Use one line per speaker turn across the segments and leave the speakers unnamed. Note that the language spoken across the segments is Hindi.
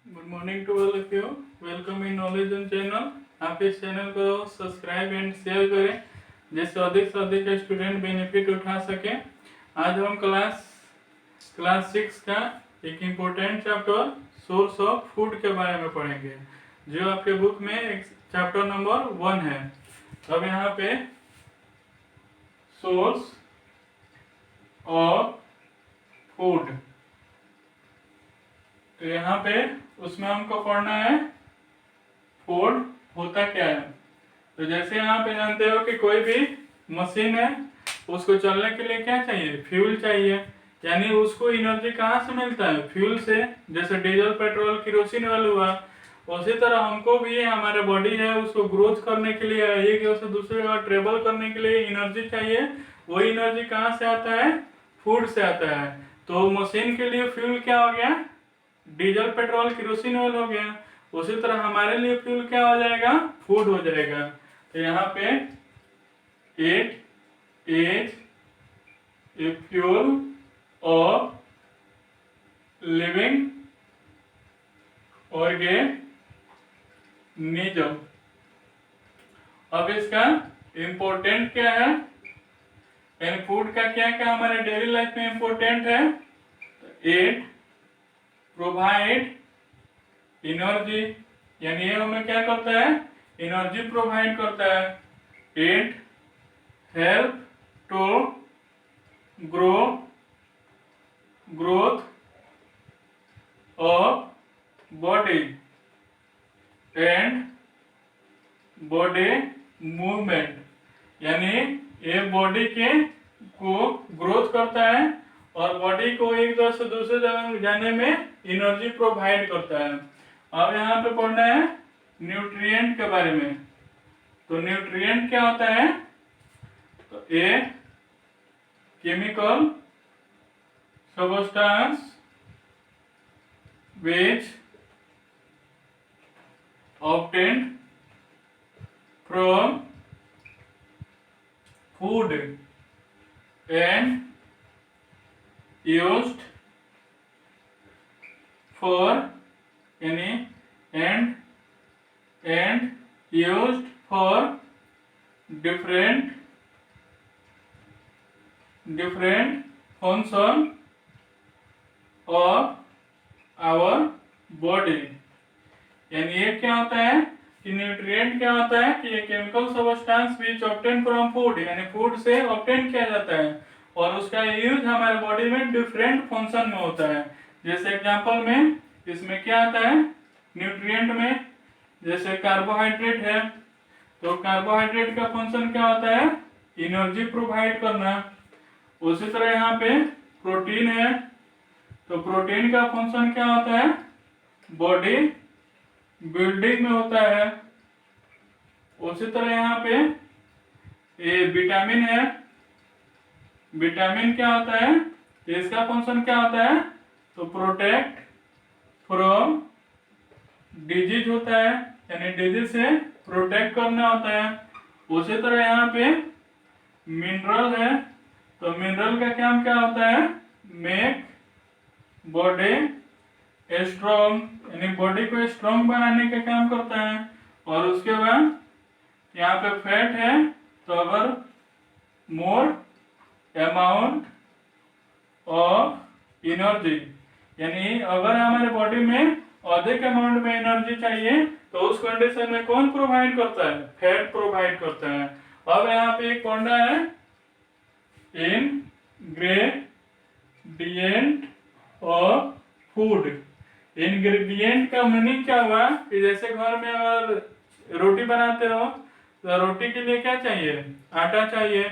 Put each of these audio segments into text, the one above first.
Good morning to all of you. Welcome in knowledge on channel. आप इस चैनल को सब्सक्राइब एंड शेयर करें जिससे अधिक से अधिक स्टूडेंट बेनिफिट उठा सके। आज हम क्लास 6 का एक important chapter source of food के बारे में पढ़ेंगे, जो आपके बुक में एक चैप्टर नंबर 1 है। अब यहाँ पे सोर्स ऑफ फूड, तो यहाँ पे उसमें हमको पढ़ना है फूड होता क्या है। तो जैसे यहाँ पे जानते हो कि कोई भी मशीन है, उसको चलने के लिए क्या चाहिए, फ्यूल चाहिए। यानी उसको एनर्जी कहाँ से मिलता है, फ्यूल से। जैसे डीजल पेट्रोल किरोसिन ऑयल हुआ, उसी तरह हमको भी हमारे बॉडी है उसको ग्रोथ करने के लिए, एक जगह से दूसरी जगह ट्रेवल करने के लिए एनर्जी चाहिए। वही एनर्जी कहाँ से आता है, फूड से आता है। तो मशीन के लिए फ्यूल क्या हो गया, डीजल पेट्रोल किरोसिन ऑयल हो गया। उसी तरह हमारे लिए फ्यूल क्या हो जाएगा, फूड हो जाएगा। तो यहाँ पे it is a fuel of living organism. अब इसका इम्पोर्टेंट क्या है, यानी फूड का क्या क्या हमारे डेली लाइफ में इम्पोर्टेंट है। इट प्रोवाइड एनर्जी, यानी ये हमें क्या करता है, एनर्जी प्रोवाइड करता है। It help to growth of body and body movement, यानी ये बॉडी के को ग्रोथ करता है और बॉडी को एक जगह से दूसरे जगह जाने में एनर्जी प्रोवाइड करता है। अब यहाँ पे पढ़ना है न्यूट्रिएंट के बारे में। तो न्यूट्रिएंट क्या होता है, तो a chemical substance which obtained from food and used for and used for different function of our body। यानी ये क्या होता है कि न्यूट्रिएंट क्या होता है कि ये chemical substance which obtain from food, यानी फूड से ऑब्टेन किया जाता है और उसका यूज हमारे बॉडी में डिफरेंट फंक्शन में होता है। जैसे एग्जांपल में इसमें क्या आता है न्यूट्रिएंट में, जैसे कार्बोहाइड्रेट है, तो कार्बोहाइड्रेट का फंक्शन क्या होता है, एनर्जी प्रोवाइड करना। उसी तरह यहाँ पे प्रोटीन है, तो प्रोटीन का फंक्शन क्या होता है, बॉडी बिल्डिंग में होता है। उसी तरह यहाँ पे ये विटामिन है, विटामिन क्या होता है, इसका फंक्शन क्या होता है, तो प्रोटेक्ट फ्रॉम डिजीज होता है, यानी डिजीज से प्रोटेक्ट करना होता है। उसी तरह यहाँ पे मिनरल है, तो मिनरल का काम क्या होता है, मेक बॉडी स्ट्रॉन्ग, यानी बॉडी को स्ट्रॉन्ग बनाने का काम करता है। और उसके बाद यहाँ पे फैट है, तो अगर मोर अमाउंट ऑफ एनर्जी, यानी अगर हमारे बॉडी में अधिक अमाउंट में एनर्जी चाहिए तो उस कंडीशन में कौन प्रोवाइड करता है, फैट प्रोवाइड करता है। अब यहाँ पे एक पढ़ना है इंग्रेडिएंट ऑफ फूड। इंग्रेडिएंट का मीनिंग क्या हुआ कि जैसे घर में अगर रोटी बनाते हो तो रोटी के लिए क्या चाहिए, आटा चाहिए।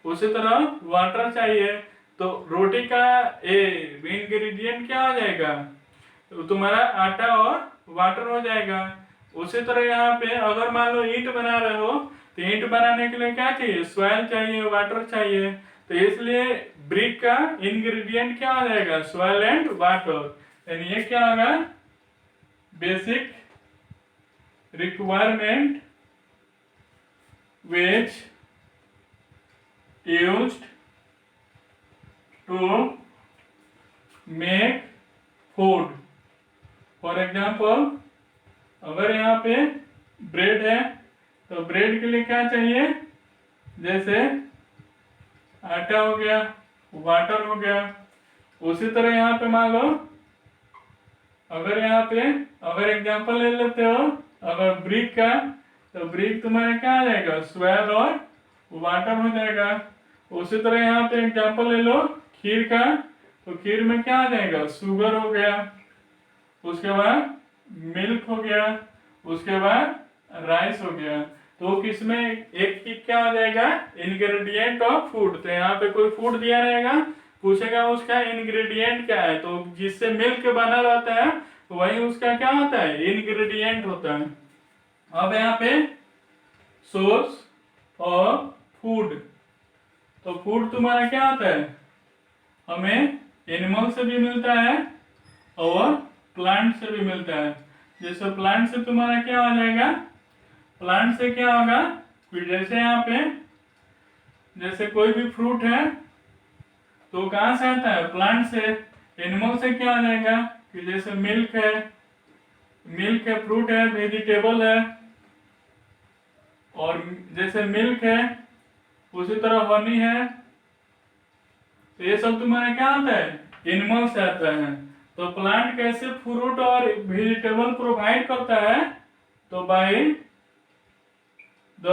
उसी तरह वाटर चाहिए, तो रोटी का इंग्रेडिएंट क्या हो जाएगा, तो तुम्हारा आटा और वाटर हो जाएगा। उसी तरह यहाँ पे अगर मान लो ईंट बना रहे हो तो ईंट बनाने के लिए क्या चाहिए, सॉइल चाहिए, वाटर चाहिए। तो इसलिए ब्रिक का इंग्रेडिएंट क्या हो जाएगा, सॉइल एंड वाटर। यानी ये क्या होगा, basic requirement which used to make food। For example अगर यहाँ पे ब्रेड है तो ब्रेड के लिए क्या चाहिए, जैसे आटा हो गया, वाटर हो गया। उसी तरह यहाँ पे मान लो अगर यहाँ पे अगर एग्जांपल ले लेते हो अगर ब्रिक का, तो ब्रिक तुम्हारा क्या आ जाएगा, स्वेल और वाटर हो जाएगा। उसी तरह यहाँ पे एग्जांपल ले लो खीर का, तो खीर में क्या आ जाएगा, शुगर हो गया, उसके बाद मिल्क हो गया, उसके बाद राइस हो गया। तो किसमें एक क्या हो जाएगा, इंग्रेडिएंट ऑफ फूड। तो यहाँ पे कोई फूड दिया रहेगा, पूछेगा उसका इंग्रेडिएंट क्या है, तो जिससे मिल्क बना रहता है वही उसका क्या होता है, इंग्रेडिएंट होता है। अब यहाँ पे सोर्स ऑफ फूड, तो फूड तुम्हारा क्या होता है, हमें एनिमल से भी मिलता है और प्लांट से भी मिलता है। जैसे प्लांट से तुम्हारा क्या हो जाएगा, प्लांट से क्या होगा कि जैसे यहाँ पे जैसे कोई भी फ्रूट है तो कहाँ से आता है, प्लांट से। एनिमल से क्या आ जाएगा कि जैसे मिल्क है, मिल्क है, फ्रूट है, वेजिटेबल है। और जैसे मिल्क है उसी तरह हनी है, तो ये सब तुम्हारा क्या आता है, एनिमल से आता है। तो प्लांट कैसे फ्रूट और वेजिटेबल प्रोवाइड करता है, तो by the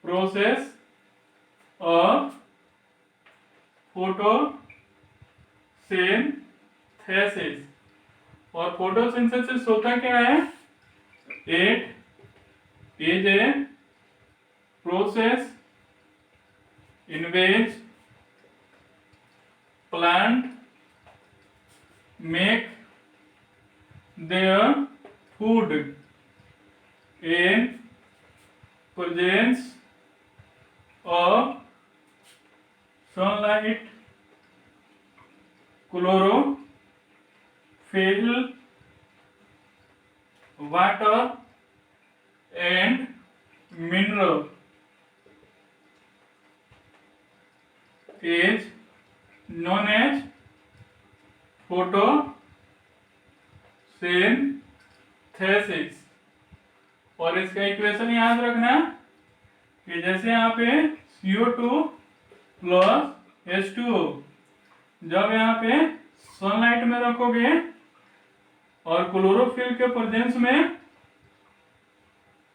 process of photosynthesis. और फोटोसिंथेसिस होता क्या है, it is a process in which plant make their food in presence of sunlight, chlorophyll, water and mineral is known as photosynthesis। और इसका इक्वेशन याद रखना कि जैसे यहाँ पे CO2 प्लस H2O, जब यहाँ पे सनलाइट में रखोगे और क्लोरोफिल के प्रेजेंस में,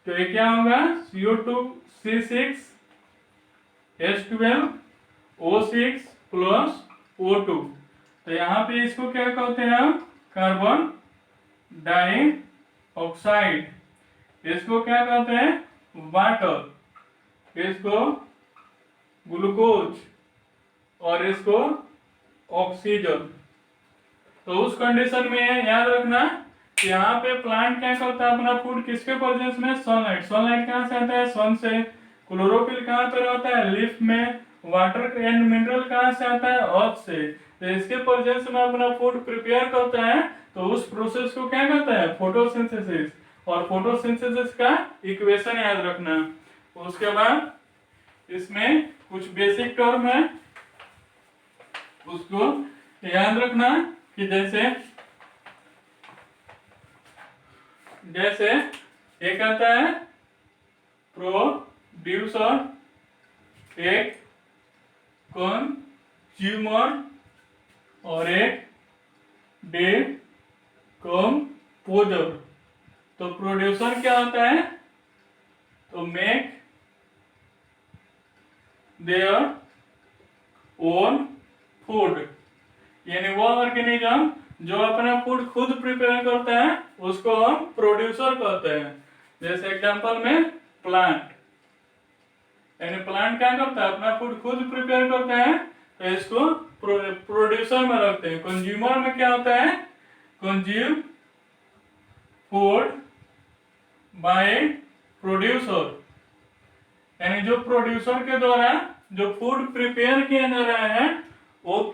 तो ये क्या होगा, CO2C6H12O6 प्लस O2। तो यहाँ पे इसको क्या कहते हैं हम, कार्बन डाइऑक्साइड। इसको क्या कहते हैं, वाटर, इसको ग्लूकोज और इसको ऑक्सीजन। तो उस कंडीशन में याद रखना कि यहाँ पे प्लांट क्या करता है, अपना फूड किसके प्रेजेंस में, सनलाइट। सनलाइट कहाँ से आता है, सन से। क्लोरोफिल कहाँ पे रहता है, लीफ में। वाटर एंड मिनरल कहाँ से आता है, अर्थ से। तो इसके प्रेजेंस में अपना फूड प्रिपेयर करता है, तो उस प्रोसेस को क्या कहता है, फोटोसिंथेसिस। और फोटोसिंथेसिस का इक्वेशन याद रखना। उसके बाद इसमें कुछ बेसिक टर्म है, उसको याद रखना कि जैसे एक आता है प्रोड्यूसर, एक कंज्यूमर और एक डिकम्पोजर। तो प्रोड्यूसर क्या होता है, तो मेक देयर ओन फूड, यानी वो ऑर्गेनिज्म जो अपना फूड खुद प्रिपेयर करता है उसको हम प्रोड्यूसर कहते हैं। जैसे एग्जांपल में प्लांट, यानी प्लांट क्या करता है, अपना फूड खुद प्रिपेयर करता है, तो इसको प्रोड्यूसर में रखते हैं। कंज्यूमर में क्या होता है, कंज्यूम फूड बाय प्रोड्यूसर, यानी जो प्रोड्यूसर के द्वारा जो फूड प्रिपेयर किया जा रहा है वो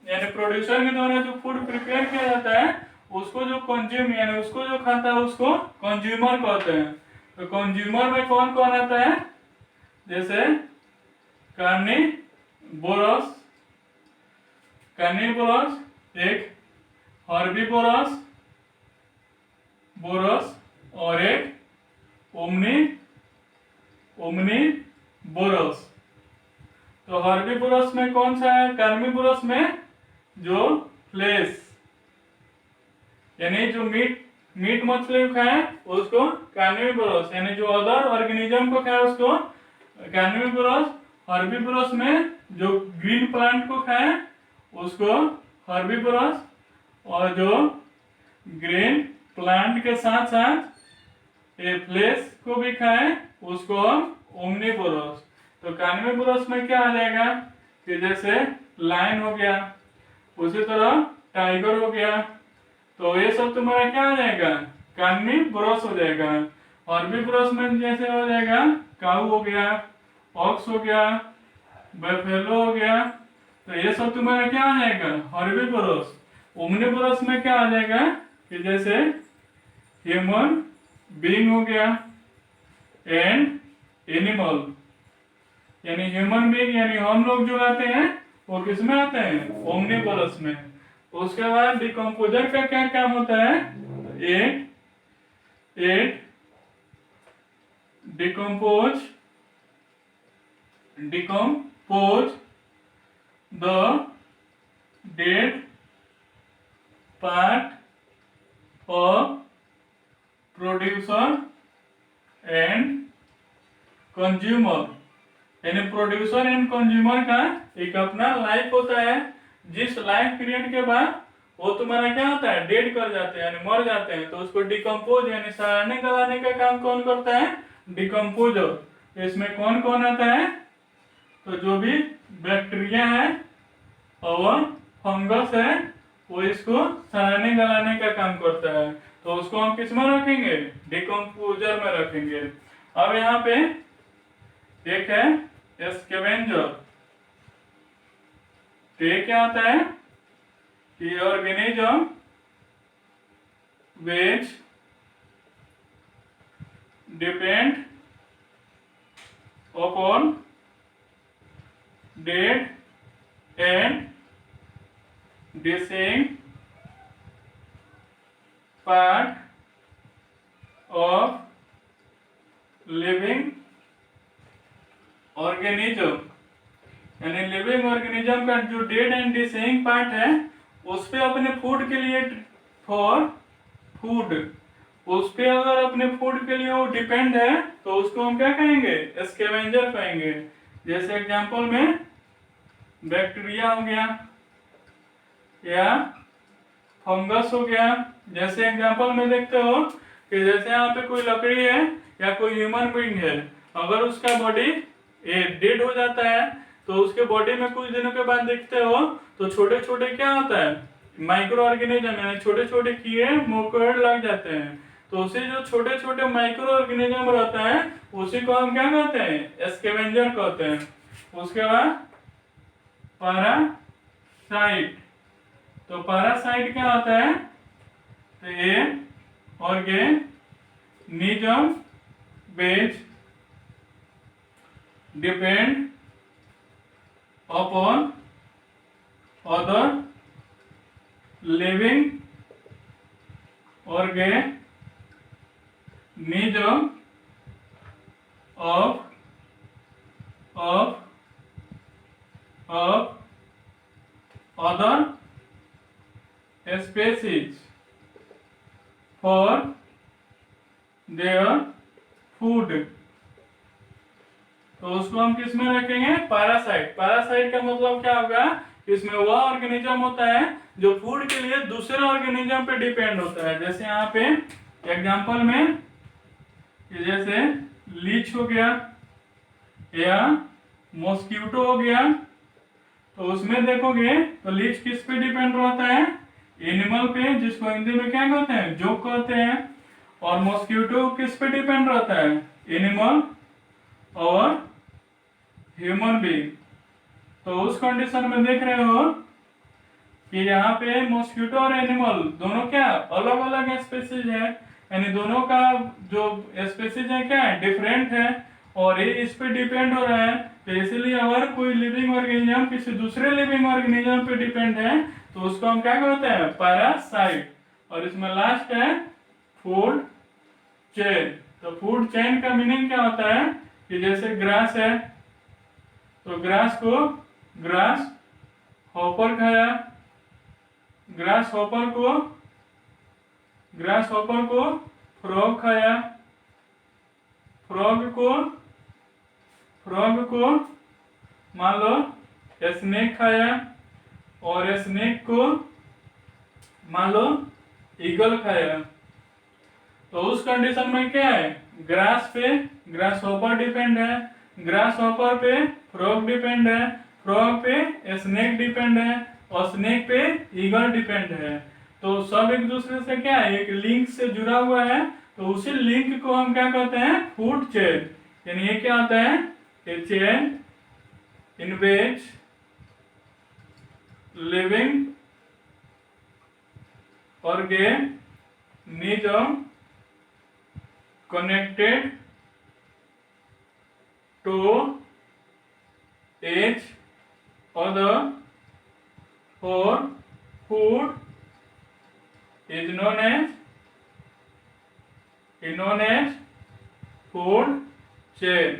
यानी प्रोड्यूसर के द्वारा जो फूड प्रिपेयर किया जाता है उसको जो कंज्यूम यानी उसको जो खाता है उसको कंज्यूमर कहते हैं। तो कंज्यूमर में कौन कौन आता है, जैसे कार्निवोरस एक हर्बीवोरस बोरस और एक ओमनीवोरस। तो हर्बीवोरस में कौन सा है? कार्निवोरस में जो फ्लेश यानी जो मीट मछली को खाए उसको कार्निवोरस, यानी जो अदर ऑर्गेनिज्म को खाए उसको कार्निवोरस। हर्बीवोरस में जो ग्रीन प्लांट को खाए उसको हर्बीवोरस, और जो ग्रीन प्लांट के साथ साथ ये फ्लेश को भी खाए उसको हम ओमनीवोरस। तो कार्निवोरस में क्या आ जाएगा कि जैसे लायन हो गया, उसी तरह टाइगर हो गया, तो ये सब तुम्हारा क्या आ जाएगा? कार्निवोरस हो जाएगा। हर्बीवोरस में जैसे हो जाएगा काऊ हो गया, ऑक्स हो गया, बफेलो हो गया, तो ये सब तुम्हारा क्या आ जाएगा? हर्बीवोरस। ओमनीवोरस में क्या आ जाएगा कि जैसे ह्यूमन बीइंग हो गया एंड एनिमल, यानी ह्यूमन बीइंग यानी हम लोग जो आते हैं वो किस में आते हैं? ओमनीवोरस में। उसके बाद डिकम्पोजर का क्या काम होता है? It decompose the dead part of producer and consumer, यानी प्रोड्यूसर एंड कंज्यूमर का एक अपना लाइफ होता है, जिस लाइफ पीरियड के बाद वो तुम्हारा क्या होता है? डेड कर जाते हैं यानी मर जाते हैं, तो उसको डिकम्पोज यानी सड़ाने गलाने का काम कौन करता है? डिकम्पोजर। तो इसमें कौन कौन आता है? तो जो भी बैक्टीरिया है और फंगस है वो इसको सड़ाने गलाने का काम करता है, तो उसको हम किस में रखेंगे? डिकम्पोजर में रखेंगे। अब यहाँ पे एक है स्कैवेंजर। तो ये क्या होता है कि organism which depend upon dead and decaying part of living organism, यानी लिविंग ऑर्गेनिज्म का जो डेड एंड डिसेइंग पार्ट है उस पे अपने फूड के लिए उस पे अगर अपने फूड के लिए वो डिपेंड है तो उसको हम क्या कहेंगे? स्कैवेंजर कहेंगे। जैसे एग्जांपल में बैक्टीरिया हो गया या फंगस हो गया। जैसे एग्जांपल में देखते हो कि जैसे यहाँ पे कोई लकड़ी है या कोई ह्यूमन बीइंग है, अगर उसका बॉडी डेड हो जाता है तो उसके बॉडी में कुछ दिनों के बाद देखते हो तो छोटे छोटे क्या होता है? माइक्रो ऑर्गेनिज्म, यानी छोटे छोटे कीड़े मकोड़े लग जाते हैं। तो उसे जो छोटे छोटे माइक्रो ऑर्गेनिज्म रहता है उसी को हम क्या कहते हैं? स्कैवेंजर कहते हैं। उसके बाद पैरासाइट। तो पैरासाइट क्या होता है? तो ये organism which depend upon other living organism of other species for their food। तो उसको हम किस में रखेंगे? पैरासाइट। पैरासाइट का मतलब क्या होगा? इसमें वह ऑर्गेनिज्म होता है जो फूड के लिए दूसरे ऑर्गेनिज्म पे डिपेंड होता है। जैसे यहाँ पे एग्जांपल में जैसे लीच हो गया या मॉस्किटो हो गया, तो उसमें देखोगे तो लीच किस पे डिपेंड रहता है? एनिमल पे, जिसको हिंदी में क्या कहते हैं? जोक कहते हैं। और मॉस्किटो किस पे डिपेंड रहता है? एनिमल और ह्यूमन बीइंग। तो उस कंडीशन में देख रहे हो कि यहाँ पे मॉस्किटो और एनिमल दोनों क्या अलग अलग स्पीसीज है, यानी दोनों का जो स्पीसीज है क्या है? डिफरेंट है, और ये इस पे डिपेंड हो रहा है। तो इसलिए अगर कोई लिविंग ऑर्गेनिज्म किसी दूसरे लिविंग ऑर्गेनिज्म पे डिपेंड है तो उसको हम क्या कहते हैं, पैरासाइट। और इसमें लास्ट है फूड चेन। तो फूड चेन का मीनिंग क्या होता है कि जैसे ग्रास है, तो ग्रास को ग्रास हॉपर खाया, ग्रास हॉपर को फ्रॉग खाया, फ्रॉग को मान लो स्नेक खाया, और स्नेक को मान लो ईगल खाया। तो उस कंडीशन में क्या है, ग्रास पे ग्रास हॉपर डिपेंड है, ग्रास हॉपर पे फ्रॉग डिपेंड है, फ्रॉग पे स्नेक डिपेंड है, और स्नेक पे ईगल डिपेंड है। तो सब एक दूसरे से क्या है, एक लिंक से जुड़ा हुआ है। तो उसी लिंक को हम क्या कहते हैं, फूड चेन। यानी ये क्या होता है, a chain in which living organism connected to each other for food is known as food chain।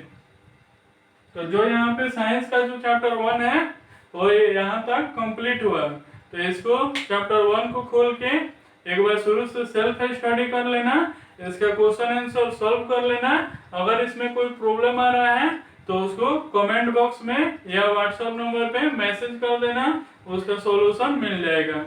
तो जो यहाँ पे साइंस का जो चैप्टर 1 है वो यहाँ तक कंप्लीट हुआ। तो इसको चैप्टर 1 को खोल के एक बार शुरू से सेल्फ स्टडी कर लेना, इसका क्वेश्चन आंसर सॉल्व कर लेना। अगर इसमें कोई प्रॉब्लम आ रहा है तो उसको कमेंट बॉक्स में या व्हाट्सएप नंबर पे मैसेज कर देना, उसका सॉल्यूशन मिल जाएगा।